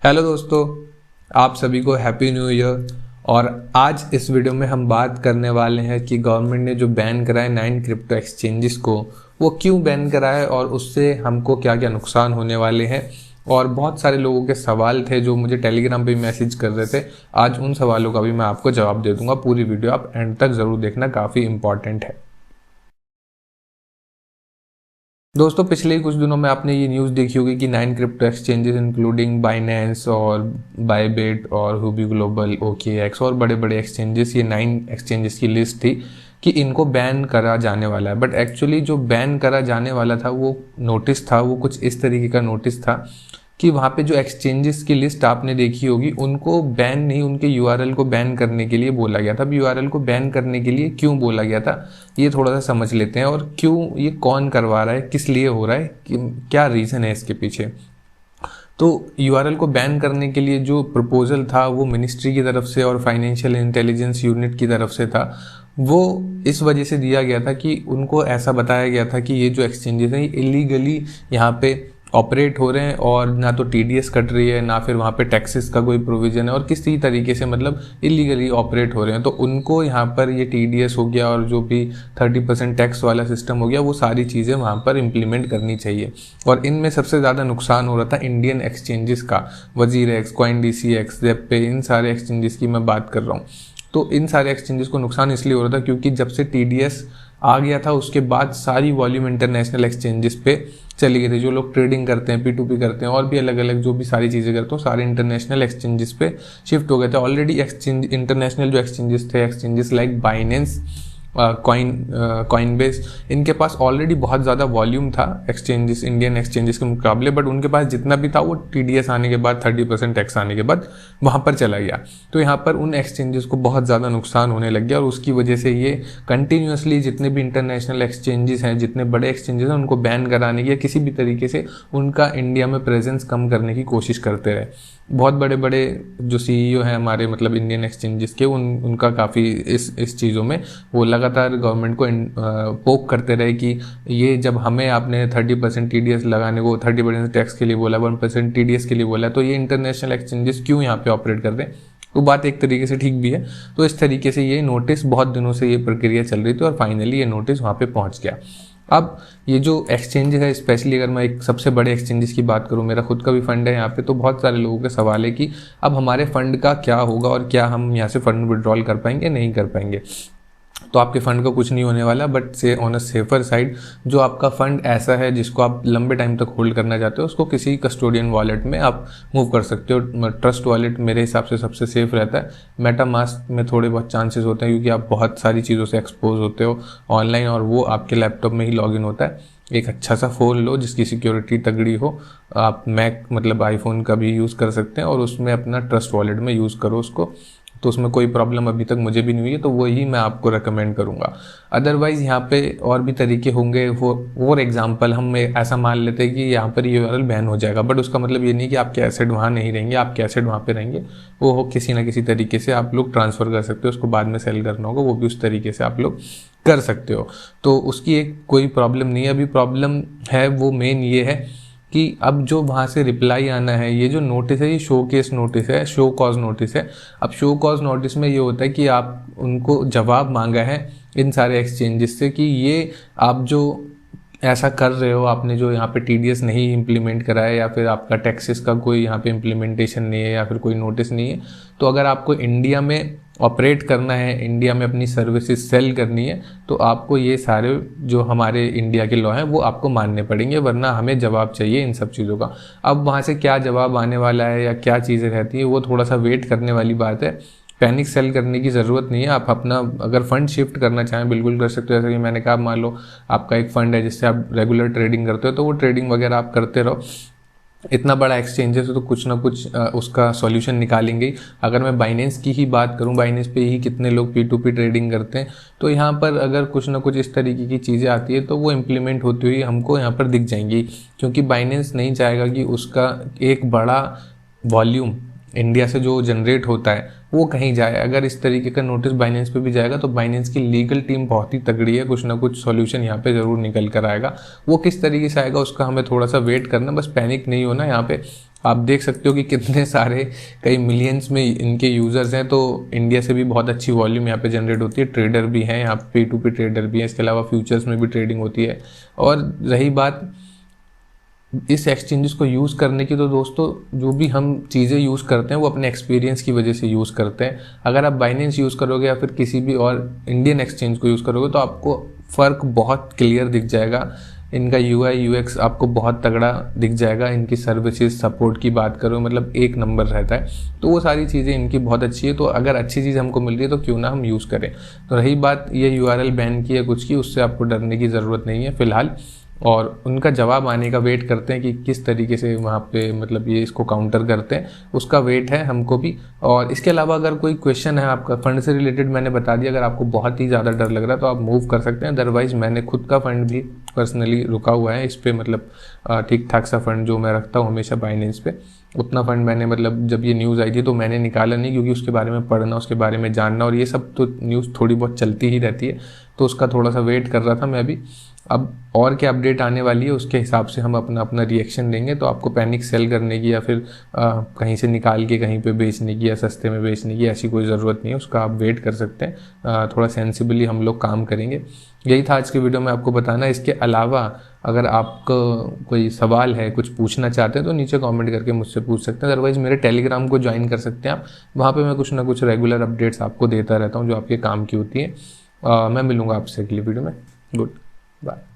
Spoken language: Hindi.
हेलो दोस्तों, आप सभी को हैप्पी न्यू ईयर। और आज इस वीडियो में हम बात करने वाले हैं कि गवर्नमेंट ने जो बैन करा है 9 क्रिप्टो एक्सचेंजेस को, वो क्यों बैन करा है और उससे हमको क्या क्या नुकसान होने वाले हैं। और बहुत सारे लोगों के सवाल थे जो मुझे टेलीग्राम पे मैसेज कर रहे थे। आज उन सवालों का भी मैं आपको जवाब दे दूंगा। पूरी वीडियो आप एंड तक ज़रूर देखना, काफ़ी इंपॉर्टेंट है। दोस्तों, पिछले ही कुछ दिनों में आपने ये न्यूज़ देखी होगी कि 9 क्रिप्टो एक्सचेंजेस इंक्लूडिंग बाइनेंस और बायबिट और हुबी ग्लोबल, OKX और बड़े बड़े एक्सचेंजेस, ये 9 एक्सचेंजेस की लिस्ट थी कि इनको बैन करा जाने वाला है। बट एक्चुअली जो बैन करा जाने वाला था वो नोटिस था, वो कुछ इस तरीके का नोटिस था कि वहाँ पे जो एक्सचेंजेस की लिस्ट आपने देखी होगी उनको बैन नहीं, उनके यूआरएल को बैन करने के लिए बोला गया था। अब यूआरएल को बैन करने के लिए क्यों बोला गया था, ये थोड़ा सा समझ लेते हैं। और क्यों ये कौन करवा रहा है, किस लिए हो रहा है, क्या रीज़न है इसके पीछे। तो यूआरएल को बैन करने के लिए जो प्रपोजल था वो मिनिस्ट्री की तरफ से और फाइनेंशियल इंटेलिजेंस यूनिट की तरफ से था। वो इस वजह से दिया गया था कि उनको ऐसा बताया गया था कि ये जो एक्सचेंजेस हैं ये इलीगली यहाँ पे ऑपरेट हो रहे हैं और ना तो टीडीएस कट रही है, ना फिर वहाँ पे टैक्सेस का कोई प्रोविज़न है, और किसी तरीके से मतलब इलीगली ऑपरेट हो रहे हैं। तो उनको यहाँ पर ये टीडीएस हो गया और जो भी 30% टैक्स वाला सिस्टम हो गया, वो सारी चीज़ें वहाँ पर इम्प्लीमेंट करनी चाहिए। और इनमें सबसे ज़्यादा नुकसान हो रहा था इंडियन एक्सचेंजेस का। WZirX, CoinDCX, ज़ेप्पे, इन सारे एक्सचेंजेस की मैं बात कर रहा हूँ। तो इन सारे एक्सचेंजेस को नुकसान इसलिए हो रहा था क्योंकि जब से टीडीएस आ गया था उसके बाद सारी वॉल्यूम इंटरनेशनल एक्सचेंजेस पे चली गई थी। जो लोग ट्रेडिंग करते हैं, P2P करते हैं और भी अलग अलग जो भी सारी चीज़ें करते हैं, सारे इंटरनेशनल एक्सचेंजेस पे शिफ्ट हो गए थे। ऑलरेडी एक्सचेंज इंटरनेशनल जो एक्सचेंजेस थे, एक्सचेंजेस लाइक बाइनेंस, कॉइनबेस, इनके पास ऑलरेडी बहुत ज़्यादा वॉल्यूम था एक्सचेंजेस, इंडियन एक्सचेंजेस के मुकाबले। बट उनके पास जितना भी था वो टीडीएस आने के बाद, 30% टैक्स आने के बाद वहाँ पर चला गया। तो यहाँ पर उन एक्सचेंजेस को बहुत ज़्यादा नुकसान होने लग गया और उसकी वजह से ये कंटिन्यूसली जितने भी इंटरनेशनल एक्सचेंजेस हैं, जितने बड़े एक्सचेंजेस हैं, उनको बैन कराने की या किसी भी तरीके से उनका इंडिया में प्रेजेंस कम करने की कोशिश करते रहे। बहुत बड़े बड़े जो सीईओ हैं हमारे, मतलब इंडियन एक्सचेंजेस के, उनका काफ़ी इस चीज़ों में वो लगातार गवर्नमेंट को पोक करते रहे कि ये जब हमें आपने 30% टीडीएस लगाने को, 30% टैक्स के लिए बोला, 1% टीडीएस के लिए बोला, तो ये इंटरनेशनल एक्सचेंजेस क्यों यहाँ पे ऑपरेट कर रहे हैं। तो बात एक तरीके से ठीक भी है। तो इस तरीके से ये नोटिस, बहुत दिनों से ये प्रक्रिया चल रही थी और फाइनली ये नोटिस वहाँ पे पहुँच गया। अब ये जो एक्सचेंज है, स्पेशली अगर मैं एक सबसे बड़े एक्सचेंजेस की बात करूँ, मेरा खुद का भी फंड है यहाँ पे, तो बहुत सारे लोगों के सवाल है कि अब हमारे फंड का क्या होगा और क्या हम यहाँ से फंड विड्रॉल कर पाएंगे, नहीं कर पाएंगे। तो आपके फंड का कुछ नहीं होने वाला, बट से ऑन अ सेफर साइड, जो आपका फंड ऐसा है जिसको आप लंबे टाइम तक होल्ड करना चाहते हो, उसको किसी कस्टोडियन वॉलेट में आप मूव कर सकते हो। ट्रस्ट वॉलेट मेरे हिसाब से सबसे सेफ रहता है। मेटामास्क में थोड़े बहुत चांसेस होते हैं क्योंकि आप बहुत सारी चीज़ों से एक्सपोज होते हो ऑनलाइन और वो आपके लैपटॉप में ही लॉगिन होता है। एक अच्छा सा फ़ोन लो जिसकी सिक्योरिटी तगड़ी हो। आप मैक मतलब आईफोन का भी यूज़ कर सकते हैं और उसमें अपना ट्रस्ट वॉलेट में यूज़ करो उसको। तो उसमें कोई प्रॉब्लम अभी तक मुझे भी नहीं हुई है, तो वही मैं आपको रेकमेंड करूँगा। अदरवाइज़ यहाँ पे और भी तरीके होंगे। फॉर एग्जांपल हम ऐसा मान लेते हैं कि यहाँ पर यूआरएल बैन हो जाएगा, बट उसका मतलब ये नहीं कि आपके एसेट वहाँ नहीं रहेंगे, आपके एसेट वहाँ पे रहेंगे। वो किसी ना किसी तरीके से आप लोग ट्रांसफ़र कर सकते हो, उसको बाद में सेल करना होगा, वो भी उस तरीके से आप लोग कर सकते हो। तो उसकी एक कोई प्रॉब्लम नहीं है। अभी प्रॉब्लम है वो मेन ये है कि अब जो वहाँ से रिप्लाई आना है, ये जो नोटिस है ये शो केस नोटिस है, शो कॉज नोटिस है। अब शो कॉज नोटिस में ये होता है कि आप उनको जवाब मांगा है इन सारे एक्सचेंजेस से कि ये आप जो ऐसा कर रहे हो, आपने जो यहाँ पे टीडीएस नहीं इम्प्लीमेंट करा है या फिर आपका टैक्सेस का कोई यहाँ पे इम्प्लीमेंटेशन नहीं है या फिर कोई नोटिस नहीं है, तो अगर आपको इंडिया में ऑपरेट करना है, इंडिया में अपनी सर्विसेज सेल करनी है, तो आपको ये सारे जो हमारे इंडिया के लॉ हैं वो आपको मानने पड़ेंगे, वरना हमें जवाब चाहिए इन सब चीज़ों का। अब वहाँ से क्या जवाब आने वाला है या क्या चीज़ें रहती है, वो थोड़ा सा वेट करने वाली बात है। पैनिक सेल करने की ज़रूरत नहीं है। आप अपना अगर फंड शिफ्ट करना चाहें बिल्कुल कर सकते हो। जैसे कि मैंने कहा, मान लो आपका एक फ़ंड है जिससे आप रेगुलर ट्रेडिंग करते हो, तो वो ट्रेडिंग वगैरह आप करते रहो। इतना बड़ा एक्सचेंज है तो कुछ ना कुछ उसका सॉल्यूशन निकालेंगे। अगर मैं बाइनेंस की ही बात करूं, बाइनेंस पे ही कितने लोग P2P ट्रेडिंग करते हैं, तो यहाँ पर अगर कुछ ना कुछ इस तरीके की चीज़ें आती है तो वो इम्प्लीमेंट होती हुई हमको यहाँ पर दिख जाएंगी। क्योंकि बाइनेंस नहीं चाहेगा कि उसका एक बड़ा वॉल्यूम इंडिया से जो जनरेट होता है वो कहीं जाए। अगर इस तरीके का नोटिस बाइनेंस पे भी जाएगा तो बाइनेंस की लीगल टीम बहुत ही तगड़ी है, कुछ ना कुछ सॉल्यूशन यहाँ पे ज़रूर निकल कर आएगा। वो किस तरीके से आएगा उसका हमें थोड़ा सा वेट करना, बस पैनिक नहीं होना। यहाँ पे आप देख सकते हो कि कितने सारे कई मिलियंस में इनके यूज़र्स हैं। तो इंडिया से भी बहुत अच्छी वॉल्यूम यहाँ पे जनरेट होती है, ट्रेडर भी हैं यहाँ पे, P2P ट्रेडर भी हैं, इसके अलावा फ्यूचर्स में भी ट्रेडिंग होती है। और रही बात इस एक्सचेंजेस को यूज़ करने की, तो दोस्तों जो भी हम चीज़ें यूज़ करते हैं वो अपने एक्सपीरियंस की वजह से यूज़ करते हैं। अगर आप बाइनेंस यूज़ करोगे या फिर किसी भी और इंडियन एक्सचेंज को यूज़ करोगे तो आपको फ़र्क बहुत क्लियर दिख जाएगा। इनका UI UX आपको बहुत तगड़ा दिख जाएगा। इनकी सर्विसेज सपोर्ट की बात करो, मतलब एक नंबर रहता है। तो वो सारी चीज़ें इनकी बहुत अच्छी है। तो अगर अच्छी चीज़ हमको मिल रही है तो क्यों ना हम यूज़ करें। तो रही बात ये URL बैन की या कुछ की, उससे आपको डरने की ज़रूरत नहीं है फ़िलहाल। और उनका जवाब आने का वेट करते हैं कि किस तरीके से वहाँ पे मतलब ये इसको काउंटर करते हैं, उसका वेट है हमको भी। और इसके अलावा अगर कोई क्वेश्चन है आपका फंड से रिलेटेड, मैंने बता दिया। अगर आपको बहुत ही ज़्यादा डर लग रहा है तो आप मूव कर सकते हैं। अदरवाइज़ मैंने खुद का फंड भी पर्सनली रुका हुआ है इस पर, मतलब ठीक ठाक सा फंड जो मैं रखता हूँ हमेशा बाइनेंस पे, उतना फंड मैंने मतलब जब ये न्यूज़ आई थी तो मैंने निकाला नहीं, क्योंकि उसके बारे में पढ़ना, उसके बारे में जानना और ये सब तो न्यूज़ थोड़ी बहुत चलती ही रहती है। तो उसका थोड़ा सा वेट कर रहा था मैं भी। अब और क्या अपडेट आने वाली है उसके हिसाब से हम अपना रिएक्शन देंगे। तो आपको पैनिक सेल करने की या फिर कहीं से निकाल के कहीं पे बेचने की या सस्ते में बेचने की ऐसी कोई ज़रूरत नहीं है, उसका आप वेट कर सकते हैं। थोड़ा सेंसिबली हम लोग काम करेंगे। यही था आज के वीडियो में आपको बताना। इसके अलावा अगर आपको कोई सवाल है, कुछ पूछना चाहते हैं तो नीचे कमेंट करके मुझसे पूछ सकते हैं। अदरवाइज़ मेरे टेलीग्राम को ज्वाइन कर सकते हैं आप, वहाँ पे मैं कुछ ना कुछ रेगुलर अपडेट्स आपको देता रहता हूँ जो आपके काम की होती है। मैं मिलूँगा आपसे अगली वीडियो में। Good bye.